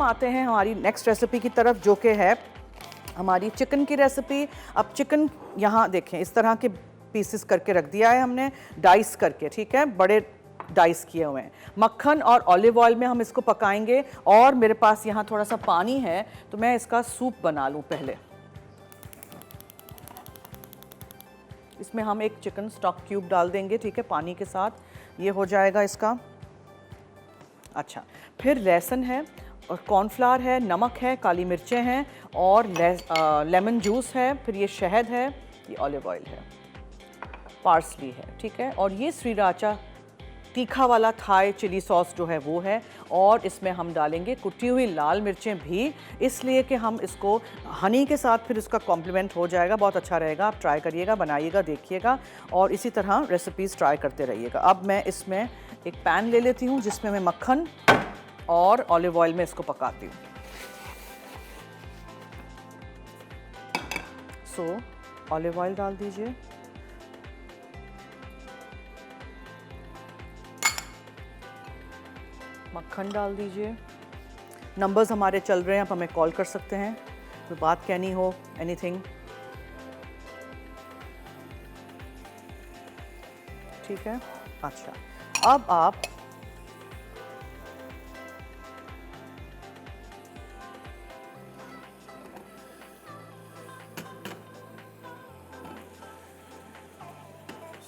आते हैं हमारी नेक्स्ट रेसिपी की तरफ, जो कि है हमारी चिकन की रेसिपी। अब चिकन यहाँ देखें, इस तरह के पीसेस करके रख दिया है हमने, डाइस करके, ठीक है, बड़े डाइस किए हुए हैं। मक्खन और ऑलिव ऑयल में हम इसको पकाएंगे। और मेरे पास यहाँ थोड़ा सा पानी है, तो मैं इसका सूप बना लूँ पहले। इसमें हम एक चिकन स्टॉक क्यूब डाल देंगे, ठीक है, पानी के साथ, ये हो जाएगा इसका। अच्छा, फिर लहसुन है और कॉर्नफ्लावर है, नमक है, काली मिर्चें हैं और लेमन जूस है, फिर ये शहद है, ये ऑलिव ऑयल है, पार्सली है, ठीक है, और ये श्रीराचा तीखा वाला थाई चिली सॉस जो है वो है। और इसमें हम डालेंगे कुटी हुई लाल मिर्चें भी, इसलिए कि हम इसको हनी के साथ फिर इसका कॉम्प्लीमेंट हो जाएगा, बहुत अच्छा रहेगा। आप ट्राई करिएगा, बनाइएगा, देखिएगा और इसी तरह रेसिपीज़ ट्राई करते रहिएगा। अब मैं इसमें एक पैन ले लेती हूँ जिसमें मैं मक्खन और ऑलिव ऑयल में इसको पकाती हूँ। सो ऑलिव ऑयल डाल दीजिए, मक्खन डाल दीजिए। नंबर्स हमारे चल रहे हैं, आप हमें कॉल कर सकते हैं, कोई बात कहनी हो, एनीथिंग, ठीक है। अच्छा, अब आप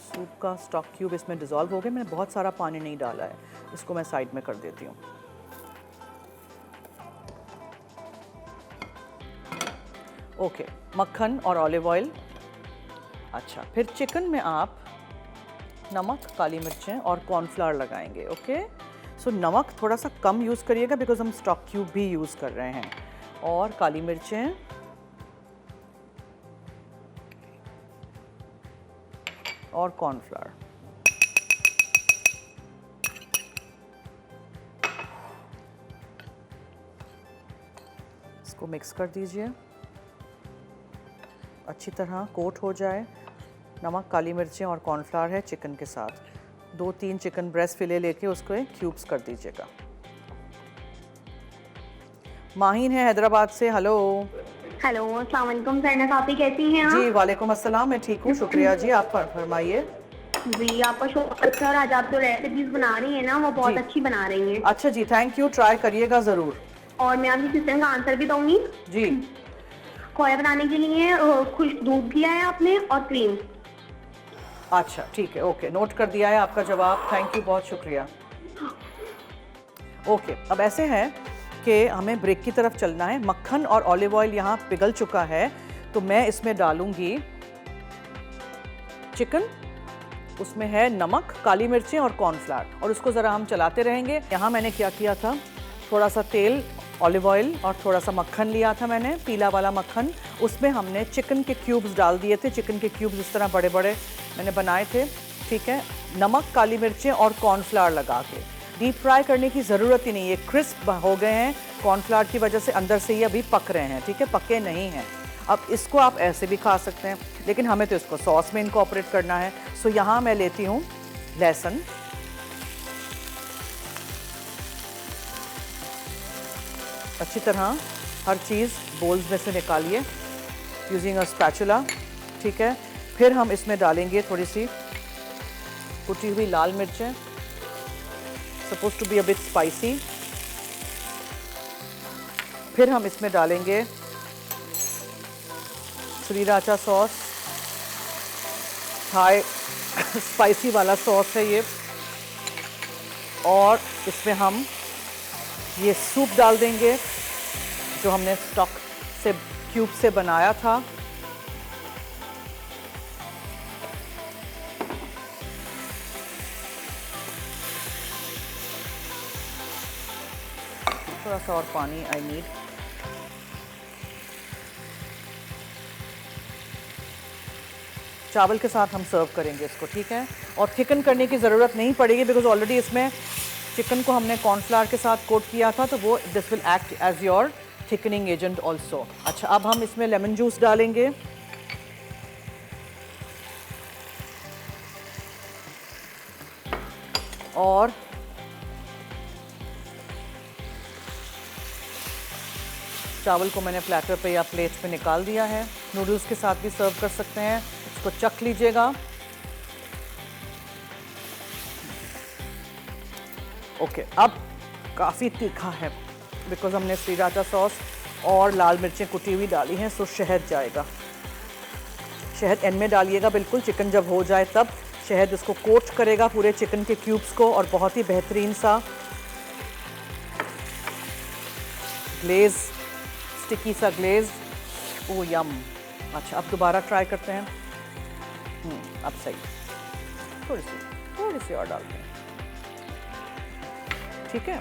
सूप का स्टॉक क्यूब इसमें डिज़ोल्व हो गया। मैंने बहुत सारा पानी नहीं डाला है, इसको मैं साइड में कर देती हूँ। ओके, मक्खन और ऑलिव ऑयल। अच्छा, फिर चिकन में आप नमक, काली मिर्चें और कॉर्नफ्लावर लगाएंगे। ओके, सो नमक थोड़ा सा कम यूज़ करिएगा बिकॉज हम स्टॉक क्यूब भी यूज़ कर रहे हैं, और काली मिर्चें और कॉर्नफ्लावर। इसको मिक्स कर दीजिए, अच्छी तरह कोट हो जाए। नमक, काली मिर्चें और कॉर्नफ्लावर है चिकन के साथ। 2-3 चिकन ब्रेस्ट फिले लेके उसको क्यूब्स कर दीजिएगा। माहीन है हैदराबाद से। हेलो। हेलो, अस्सलाम वालेकुम सरना साफी, कैसी हैं आप? जी वालेकुम अस्सलाम, मैं ठीक हूँ, शुक्रिया जी। आप फरमाइए। जी, आपका शुक्र सर। आज आप जो रेसिपीज बना रही हैं ना, वो बहुत अच्छी बना रही हैं। अच्छा जी, थैंक यू, ट्राई करिएगा ज़रूर। और मैं आपकी क्वेश्चन का आंसर भी दूंगी। जी। खोया बनाने के लिए खुश्क दूध लिया है आपने और क्रीम। अच्छा ठीक है, ओके, नोट कर दिया है आपका जवाब, थैंक यू, बहुत शुक्रिया। ओके, अब ऐसे है कि हमें ब्रेक की तरफ चलना है। मक्खन और ऑलिव ऑयल यहाँ पिघल चुका है, तो मैं इसमें डालूंगी चिकन, उसमें है नमक, काली मिर्चें और कॉर्नफ्लावर, और उसको ज़रा हम चलाते रहेंगे। यहाँ मैंने क्या किया था, थोड़ा सा तेल, ऑलिव ऑयल और थोड़ा सा मक्खन लिया था मैंने, पीला वाला मक्खन, उसमें हमने चिकन के क्यूब्स डाल दिए थे। चिकन के क्यूब्स इस तरह बड़े बड़े मैंने बनाए थे, ठीक है। नमक, काली मिर्चें और कॉर्नफ्लावर लगा के डीप फ्राई करने की ज़रूरत ही नहीं है, क्रिस्प हो गए हैं कॉर्नफ्लावर की वजह से, अंदर से ही अभी पक रहे हैं, ठीक है, पके नहीं हैं। अब इसको आप ऐसे भी खा सकते हैं, लेकिन हमें तो इसको सॉस में इनकॉर्पोरेट करना है। सो यहाँ मैं लेती हूँ लहसुन, अच्छी तरह हर चीज़ बोल्स में से निकालिए यूजिंग अ स्पैचुला, ठीक है। फिर हम इसमें डालेंगे थोड़ी सी कुटी हुई लाल मिर्चें, suppose to be a bit spicy. फिर हम इसमें डालेंगे श्रीराचा सॉस, थाई स्पाइसी वाला सॉस है ये, और इसमें हम ये सूप डाल देंगे जो हमने स्टॉक से क्यूब से बनाया था। थोड़ा सा और पानी आई नीड। चावल के साथ हम सर्व करेंगे इसको, ठीक है। और थिकन करने की ज़रूरत नहीं पड़ेगी बिकॉज ऑलरेडी इसमें चिकन को हमने कॉर्नफ्लावर के साथ कोट किया था, तो वो this will act as your thickening agent also. अच्छा, अब हम इसमें लेमन जूस डालेंगे, और चावल को मैंने प्लेटर पे या प्लेट पे निकाल दिया है। नूडल्स के साथ भी सर्व कर सकते हैं। इसको चख लीजिएगा। ओके, अब काफ़ी तीखा है बिकॉज हमने श्रीराचा सॉस और लाल मिर्चें कुटी हुई डाली हैं, सो शहद जाएगा। शहद एंड में डालिएगा बिल्कुल, चिकन जब हो जाए तब शहद इसको कोट करेगा पूरे चिकन के क्यूब्स को और बहुत ही बेहतरीन सा ग्लेज, स्टिकी सा ग्लेज। ओ यम। अच्छा, अब दोबारा ट्राई करते हैं। अब सही, थोड़ी सी और डालते हैं। ठीक है,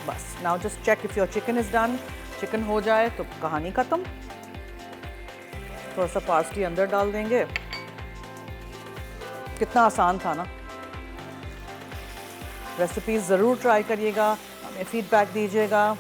बस। Now just check if your chicken is done. Chicken हो जाए तो कहानी खत्म। थोड़ा सा पार्सली अंदर डाल देंगे। कितना आसान था ना। रेसिपीज ज़रूर ट्राई करिएगा, हमें फीडबैक दीजिएगा।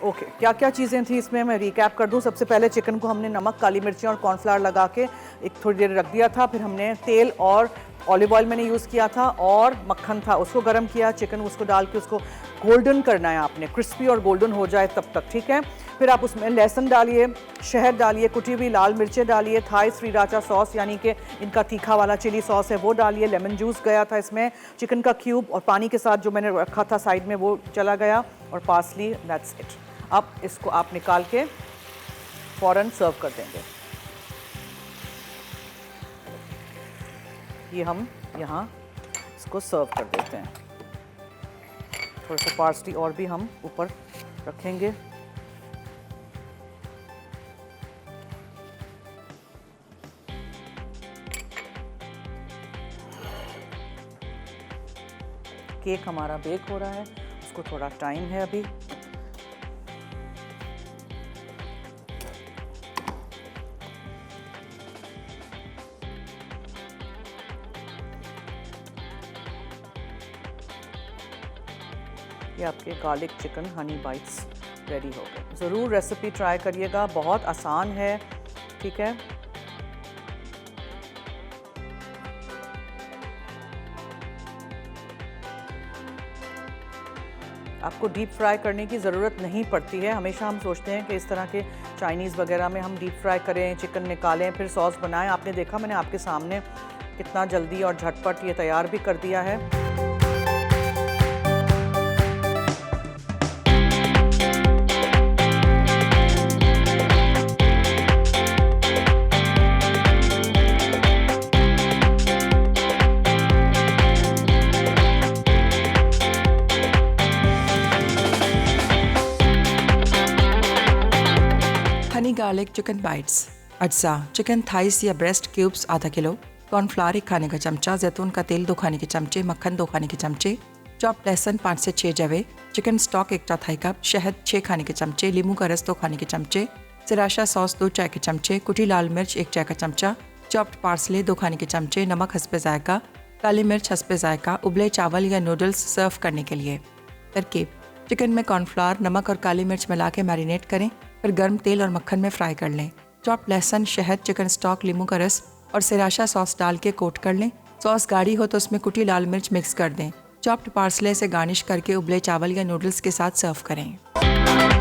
ओके, क्या क्या चीज़ें थी इसमें मैं रिकैप कर दूं। सबसे पहले चिकन को हमने नमक, काली मिर्चें और कॉर्नफ्लावर लगा के एक थोड़ी देर रख दिया था। फिर हमने तेल और ऑलिव ऑयल मैंने यूज़ किया था और मक्खन था, उसको गर्म किया। चिकन उसको डाल के उसको गोल्डन करना है आपने, क्रिस्पी और गोल्डन हो जाए तब तक। ठीक है, फिर आप उसमें लहसुन डालिए, शहद डालिए, कुटी हुई लाल मिर्चें डालिए, थाई श्रीराचा सॉस यानी कि इनका तीखा वाला चिली सॉस है वो डालिए, लेमन जूस गया था इसमें, चिकन का क्यूब और पानी के साथ जो मैंने रखा था साइड में वो चला गया, और पार्सली। That's it. अब इसको आप निकाल के फ़ौरन सर्व कर देंगे। ये हम यहाँ इसको सर्व कर देते हैं। थोड़ा सा पार्सली और भी हम ऊपर रखेंगे। केक हमारा बेक हो रहा है, उसको थोड़ा टाइम है अभी। ये आपके garlic chicken Honey bytes ready हो गए। ज़रूर रेसिपी ट्राई करिएगा, बहुत आसान है। ठीक है, आपको डीप फ्राई करने की ज़रूरत नहीं पड़ती है। हमेशा हम सोचते हैं कि इस तरह के चाइनीज़ वगैरह में हम डीप फ्राई करें, चिकन निकालें, फिर सॉस बनाएं। आपने देखा, मैंने आपके सामने कितना जल्दी और झटपट ये तैयार भी कर दिया है। Honey garlic chicken bytes. अज्जा चिकन थाइस या ब्रेस्ट क्यूब्स आधा किलो, कॉर्नफ्लावर 1 खाने का चमचा, जैतून का तेल 2 खाने के चमचे, मक्खन 2 खाने के चमचे, चॉप्ड लहसुन 5 से 6 जवे, चिकन स्टॉक 1/4 कप, शहद 6 खाने के चमचे, नींबू का रस 2 खाने के चमचे, सिराशा सॉस 2 चाय के चमचे, कुटी लाल मिर्च 1 चाय का चमचा, चॉप्ड पार्सले 2 खाने के चमचे, नमक हस्बे जायका, काली मिर्च हस्बे जायका, उबले चावल या नूडल्स सर्व करने के लिए। तरकीब: चिकन में कॉर्नफ्लावर, नमक और काली मिर्च मिला के मैरिनेट करें, फिर गर्म तेल और मक्खन में फ्राई कर लें। चॉप्ड लहसुन, शहद, चिकन स्टॉक, नींबू का रस और सिराशा सॉस डाल के कोट कर लें। सॉस गाढ़ी हो तो उसमें कुटी लाल मिर्च मिक्स कर दें। चॉप्ड पार्सले से गार्निश करके उबले चावल या नूडल्स के साथ सर्व करें।